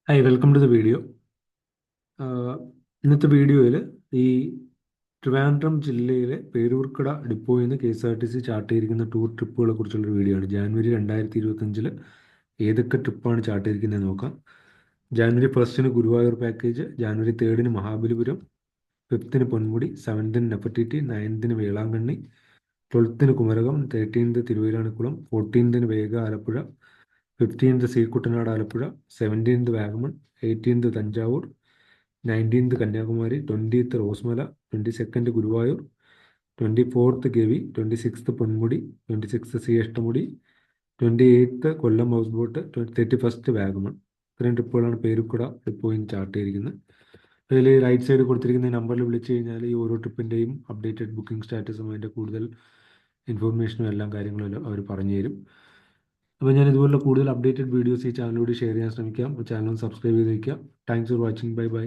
Hi welcome to the video. ഇന്നത്തെ വീഡിയോയിൽ ഈ ട്രിവാൻഡ്രം ജില്ലയിലെ പേരൂർക്കട ഡിപ്പോയിൽ നിന്ന് KSRTC ചാർട്ട് ചെയ്തിരിക്കുന്ന ടൂർ ട്രിപ്പുകളെ കുറിച്ചുള്ളൊരു വീഡിയോ ആണ്. ജാനുവരി 2025 ഏതൊക്കെ ട്രിപ്പാണ് ചാർട്ട് ചെയ്തിരിക്കുന്നത് നോക്കാം. January 1 Guruvayur package, January 3 Mahabalipuram, 5 Ponmudi, 7 Nefertiti, 9 Velankanni, 12 Kumarakom, 13 Thiruvairanikkulam, 14 Vega Alappuzha, 15 sea Kuttanad Alappuzha, 17 Vagamon, 18 Thanjavur, 19 Kanyakumari, 20 Rosemala, 22 Guruvayur, 24 Gavi, 26 Ponmudi, 26 sea Ashtamudi, 28 കൊല്ലം ഹൗസ് ബോട്ട്, 31 വാഗമൺ. ഇത്രയും ട്രിപ്പുകളാണ് പേരുക്കുട ഡിപ്പോയിൽ നിന്ന് ചാർട്ട് ചെയ്തിരിക്കുന്നത്. അതിൽ റൈറ്റ് സൈഡ് കൊടുത്തിരിക്കുന്ന നമ്പറിൽ വിളിച്ചു കഴിഞ്ഞാൽ ഈ ഓരോ ട്രിപ്പിൻ്റെയും അപ്ഡേറ്റഡ് ബുക്കിംഗ് സ്റ്റാറ്റസും അതിൻ്റെ കൂടുതൽ ഇൻഫോർമേഷനും എല്ലാം കാര്യങ്ങളും അവർ പറഞ്ഞു തരും. അപ്പോൾ ഞാൻ ഇതുപോലുള്ള കൂടുതൽ അപ്ഡേറ്റഡ് വീഡിയോസ് ഈ ചാനലിലൂടെ ഷെയർ ചെയ്യാൻ ശ്രമിക്കാം. അപ്പോൾ ചാനൽ സബ്സ്ക്രൈബ് ചെയ്ത് വയ്ക്കുക. Thanks for watching. Bye bye.